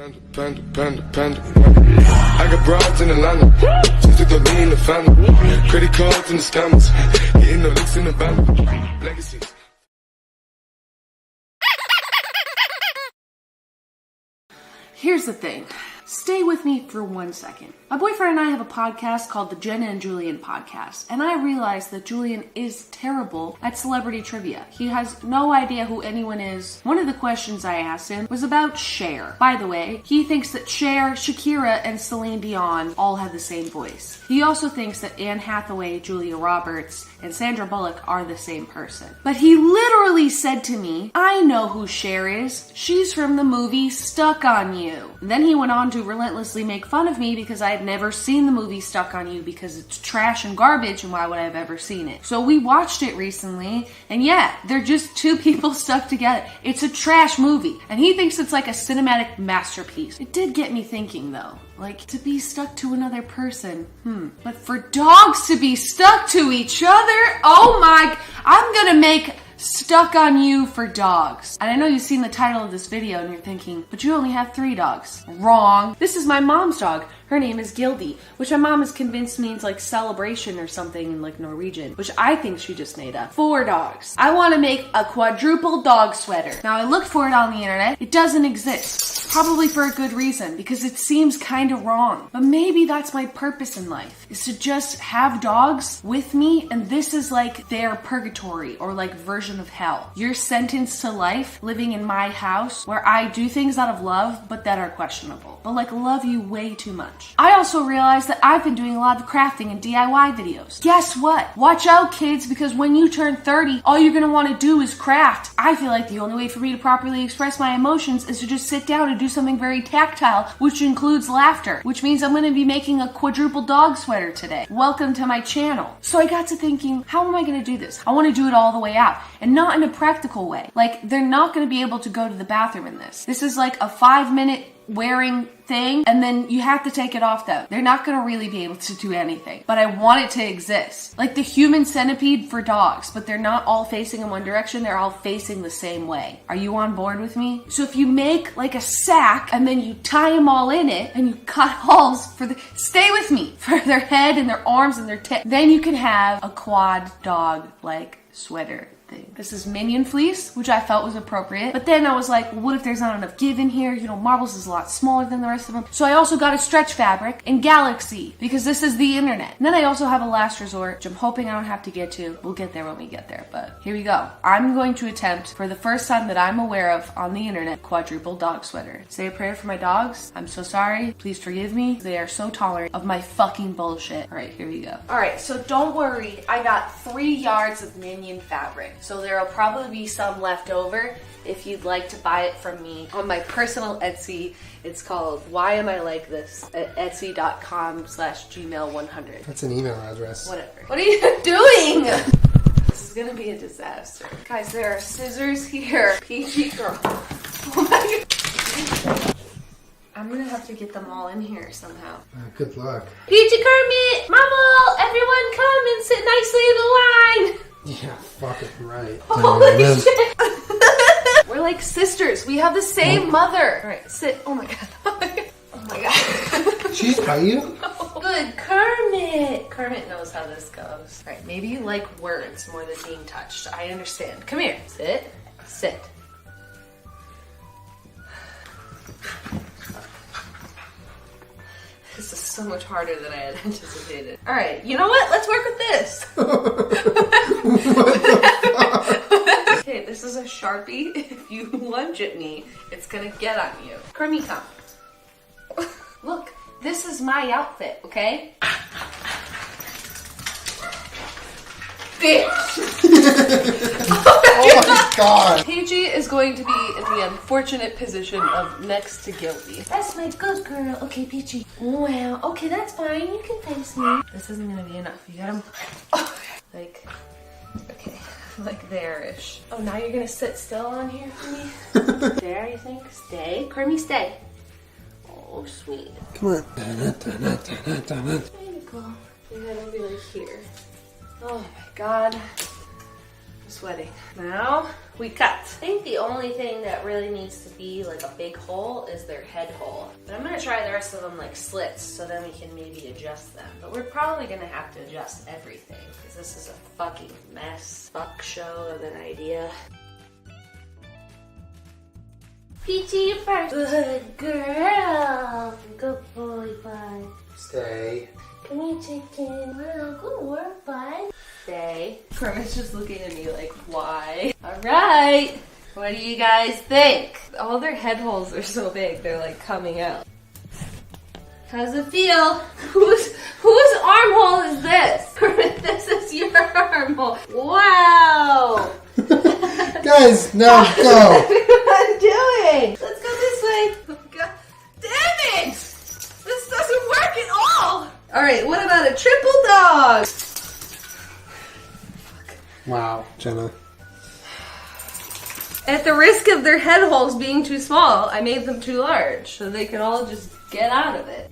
Panda. I got broads in Atlanta, just to throw me in the family. Credit cards and the scammers, getting the licks in the band. Legacies. Here's the thing. Stay with me for 1 second. My boyfriend and I have a podcast called the Jenna and Julian podcast, and I realized that Julian is terrible at celebrity trivia. He has no idea who anyone is. One of the questions I asked him was about Cher. By the way, he thinks that Cher, Shakira, and Celine Dion all have the same voice. He also thinks that Anne Hathaway, Julia Roberts, and Sandra Bullock are the same person. But he literally said to me, I know who Cher is. She's from the movie Stuck on You. And then he went on to relentlessly make fun of me because I had never seen the movie Stuck on You because it's trash and garbage, and why would I have ever seen it? So we watched it recently, and yeah, they're just two people stuck together. It's a trash movie, and he thinks it's like a cinematic masterpiece. It did get me thinking though. Like, to be stuck to another person, But for dogs to be stuck to each other, oh my, I'm gonna make Stuck on You for dogs. And I know you've seen the title of this video and you're thinking, but you only have 3 dogs. Wrong. This is my mom's dog. Her name is Gildy, which my mom is convinced means like celebration or something in like Norwegian, which I think she just made up. 4 dogs. I want to make a quadruple dog sweater. Now I looked for it on the internet. It doesn't exist. Probably for a good reason, because it seems kind of wrong. But maybe that's my purpose in life, is to just have dogs with me, and this is like their purgatory or like version of hell. You're sentenced to life living in my house where I do things out of love, but that are questionable. But like love you way too much. I also realized that I've been doing a lot of crafting and DIY videos. Guess what? Watch out, kids, because when you turn 30, all you're gonna want to do is craft. I feel like the only way for me to properly express my emotions is to just sit down and do something very tactile, which includes laughter, which means I'm gonna be making a quadruple dog sweater today. Welcome to my channel. So I got to thinking, how am I gonna do this? I wanna do it all the way out, and not in a practical way. Like, they're not gonna be able to go to the bathroom in this. This is like a 5-minute wearing thing, and then you have to take it off though. They're not gonna really be able to do anything, but I want it to exist. Like the human centipede for dogs, but they're not all facing in one direction, they're all facing the same way. Are you on board with me? So if you make like a sack and then you tie them all in it and you cut holes for stay with me, for their head and their arms and their tip, then you can have a quad dog like sweater thing. This is minion fleece, which I felt was appropriate. But then I was like, well, what if there's not enough give in here? You know, marbles is a lot smaller than the rest of them. So I also got a stretch fabric in Galaxy, because this is the internet. And then I also have a last resort, which I'm hoping I don't have to get to. We'll get there when we get there, but here we go. I'm going to attempt, for the first time that I'm aware of on the internet, quadruple dog sweater. Say a prayer for my dogs. I'm so sorry. Please forgive me. They are so tolerant of my fucking bullshit. All right, here we go. All right, so don't worry. I got 3 yards of minion fabric. So there'll probably be some left over if you'd like to buy it from me on my personal Etsy. It's called Why Am I Like This at etsy.com/gmail100. That's an email address. Whatever. What are you doing? This is gonna be a disaster. Guys, there are scissors here. PG girl. Oh my God. I'm gonna have to get them all in here somehow. Good luck. PG Kermit! Mama! Everyone come and sit nicely in a line! Yeah, fucking right. Holy shit! We're like sisters. We have the same mother. All right, sit. Oh my God. Oh my God. She's by you? Good, Kermit. Kermit knows how this goes. All right, maybe you like words more than being touched. I understand. Come here. Sit. Sit. This is so much harder than I had anticipated. All right, you know what? Let's work with this. Okay, this is a Sharpie. If you lunge at me, it's gonna get on you. Kermit, come. Look, this is my outfit, okay? Bitch! Oh my God! PG is going to be in the unfortunate position of next to Gildy. That's my good girl. Okay, PG. Wow. Okay, that's fine. You can face me. This isn't gonna be enough. You gotta... Oh, like... Okay. Like there-ish. Oh, now you're gonna sit still on here for me? There, you think? Stay. Kermit, stay. Oh, sweet. Come on. There you go. You gotta be like here. Oh my God. sweating. Now we cut. I think the only thing that really needs to be like a big hole is their head hole. But I'm gonna try the rest of them like slits so then we can maybe adjust them. But we're probably gonna have to adjust everything because this is a fucking mess. Fuck show of an idea. Peachy, you first. Good girl. Good boy, bud. Stay. Come here, chicken. Wow, good work, bud. Stay. Kermit's just looking at me like, why? Alright. What do you guys think? All their head holes are so big, they're like coming out. How's it feel? Whose armhole is this? Kermit, this is your armhole. Wow. Guys, now go. What are you doing? Let's go this way. Oh, God. Damn it! This doesn't work at all! Alright, what about a triple dog? Wow, Jenna. At the risk of their head holes being too small, I made them too large so they can all just get out of it.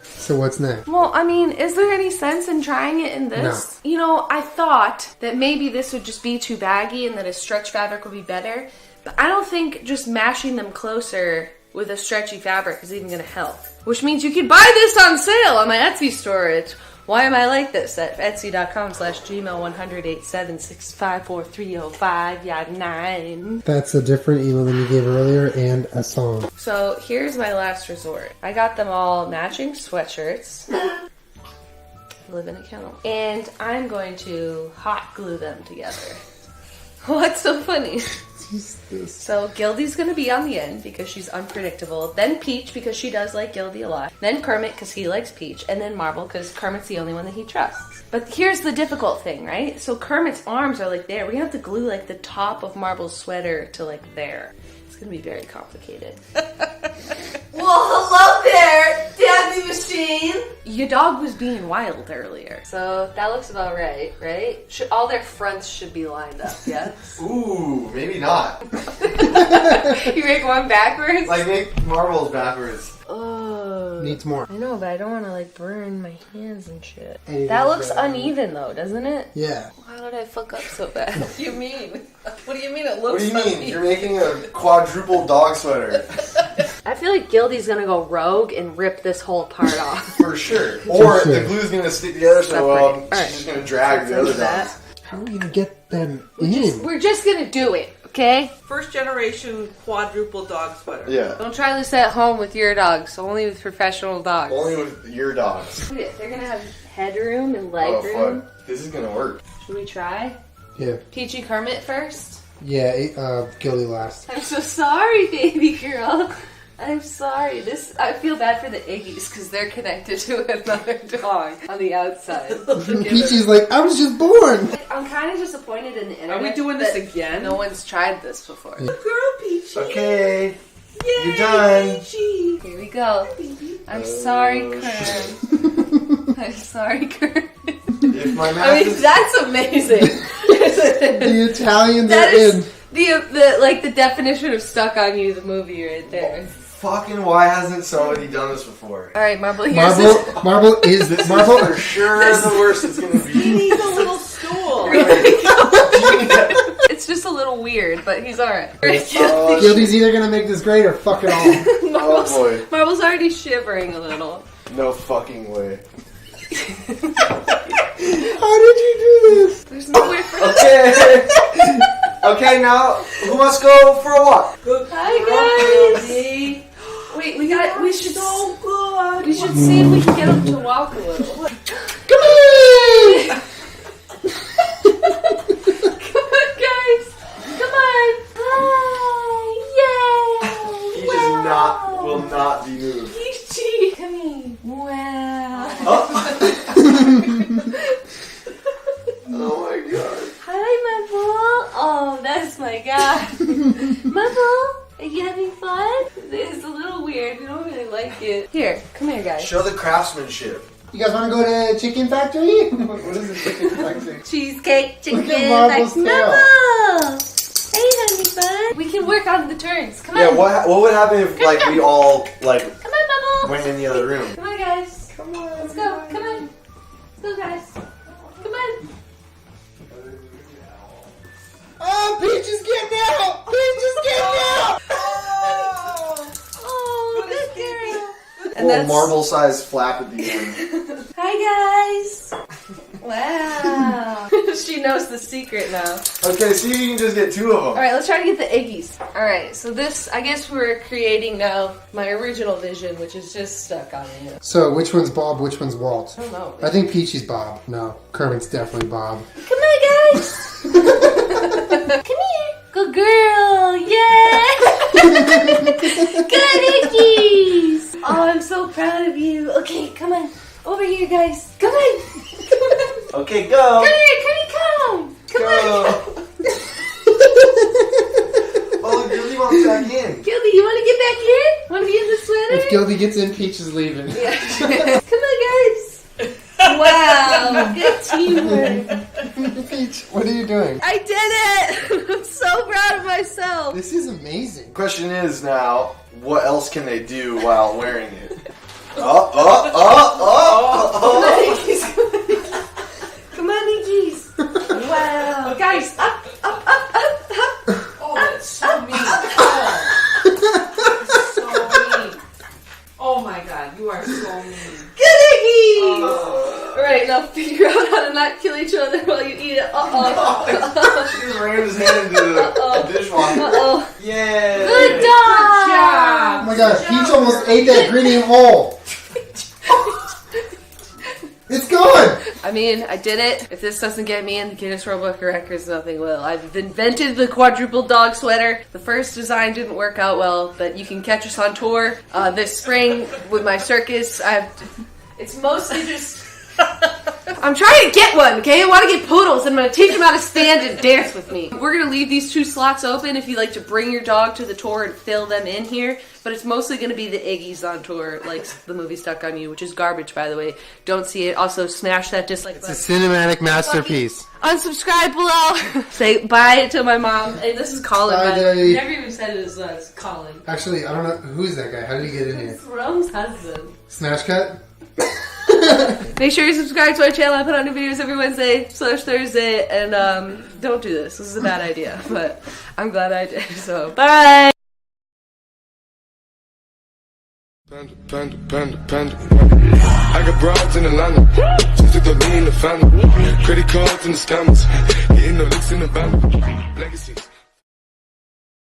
So what's next? Well, I mean, is there any sense in trying it in this? No. You know, I thought that maybe this would just be too baggy and that a stretch fabric would be better. But I don't think just mashing them closer with a stretchy fabric is even going to help. Which means you can buy this on sale on my Etsy store. It's Why Am I Like This at etsy.com/gmail108765430 yeah 9. That's a different email than you gave earlier and a song. So here's my last resort. I got them all matching sweatshirts. Live in a kennel. And I'm going to hot glue them together. What's so funny? So Gildy's going to be on the end because she's unpredictable. Then Peach because she does like Gildy a lot. Then Kermit because he likes Peach. And then Marble because Kermit's the only one that he trusts. But here's the difficult thing, right? So Kermit's arms are like there. We're going to have to glue like the top of Marble's sweater to like there. It's going to be very complicated. Well, hello there, Daddy Machine. Your dog was being wild earlier. So that looks about right, right? All their fronts should be lined up, yes? Ooh, maybe not. You make one backwards? Like make marbles backwards. Oh. Needs more. I know, but I don't want to like burn my hands and shit. Anything That looks better. uneven though, doesn't it? Yeah. How did I fuck up so bad? What do you mean? What do you mean it looks What do you mean? uneven? You're making a quadruple dog sweater. I feel like Gildy's gonna go rogue and rip this whole part off. For sure. Or sure. the glue's gonna stick together so well, Separate. Alright. she's just gonna drag the other That. dogs. How do you get them in? We're just gonna do it, okay? First generation quadruple dog sweater. Yeah. Don't try this at home with your dogs. Only with professional dogs. Only with your dogs. Look at it. They're gonna have headroom and leg Oh room. fuck. This is gonna work. Should we try? Yeah. Peachy Kermit first? Yeah, Gilly last. I'm so sorry, baby girl. I'm sorry. I feel bad for the Iggies because they're connected to another dog on the outside. Peachy's like, I was just born. I'm kind of disappointed in the internet. Are we doing this that again? No one's tried this before. Good girl, Peachy. Okay. Yay, You're done. Peachy. Here we go. I'm sorry, Kern. I'm sorry, Kern. If my math I mean, is that's amazing. The Italians That are is in. the definition of stuck on you, the movie right there. fucking why hasn't somebody done this before? All right, Marble. Here's this. Marble is This Marble. is for sure the worst it's gonna He be. needs a little stool. It's just a little weird, but he's all right. Oh, Gildy's either gonna make this great or fuck it all. oh boy. Marble's already shivering a little. No fucking way. How did you do this? There's no way for Okay. Okay, now who wants to go for a walk? Hi guys. Wait, we should So good. we should see if we can get him to walk a little. Come on! Come on, guys. Come on. Hi. Yay. He just will not be moved. Peachy. Come here. Wow. Oh. Oh my god. Hi, Mabel. Oh, that's my guy. Mabel, are you having fun? It's a little weird. We don't really like it. Here, come here, guys. Show the craftsmanship. You guys want to go to Chicken Factory? What is a Chicken Factory? Cheesecake, chicken, Look at Marble's tail. Mabel. Hey, honey bun. We can work on the turns. Come Yeah, on. what would happen if like we all like Come on, Mabel. went in the other room? Come on, guys. Come on. Let's go. Come on. Let's go, guys. Come on. Oh, Peach is getting out! Peach is getting out! Oh, good girl. And Little marble-sized flap at the end. Hi guys. Wow. She knows the secret now. Okay, see if you can just get 2 of them. Alright, let's try to get the Iggies. Alright, so this, I guess we're creating now my original vision, which is just stuck on me. So, which one's Bob, which one's Walt? I don't know. I think Peachy's Bob. No, Kermit's definitely Bob. Come on, guys. Come here. Good girl. Yeah. Good Iggies. Oh, I'm so proud of you. Okay, come on. Over here, guys. Come on. Okay, go. Come here, come. Come on. Oh, Gildy wants back in. Gildy, you want to get back in? Want to be in the sweater? If Gildy gets in, Peach is leaving. Yeah. Come on, guys. Wow, good teamwork. Peach, what are you doing? I did it. I'm so proud of myself. This is amazing. Question is now, what else can they do while wearing it? Come on, Iggies. Wow. Guys, up. Oh, that's so mean. So mean. Oh my god, you are so mean. Good Iggies. Alright, now figure out how to not kill each other while you eat it. She just ran his hand into the dishwasher. Yay! Good dog. Oh my god, Peach almost ate that grenade whole. It's gone! I mean, I did it. If this doesn't get me in the Guinness World Book of Records, nothing will. I've invented the quadruple dog sweater. The first design didn't work out well, but you can catch us on tour this spring with my circus. It's mostly just... I'm trying to get one, okay? I want to get poodles, and I'm going to teach them how to stand and dance with me. We're going to leave these 2 slots open if you like to bring your dog to the tour and fill them in here, but it's mostly going to be the Iggies on tour, like the movie Stuck on You, which is garbage, by the way. Don't see it. Also, smash that dislike button. It's a cinematic masterpiece. Unsubscribe below. Say bye to my mom. Hey, this is Colin. Bye, by the way. Daddy. Never even said it was Colin. Actually, I don't know. Who's that guy? How did he get in here? It's Rome's husband. Smash cut? Make sure you subscribe to our channel. I put out new videos every Wednesday/Thursday, and don't do this. This is a bad idea, but I'm glad I did. So, bye! Panda. I got broads in Atlanta, just took the lean in the family. Credit cards and the scammers, hitting the licks in the band. Legacies.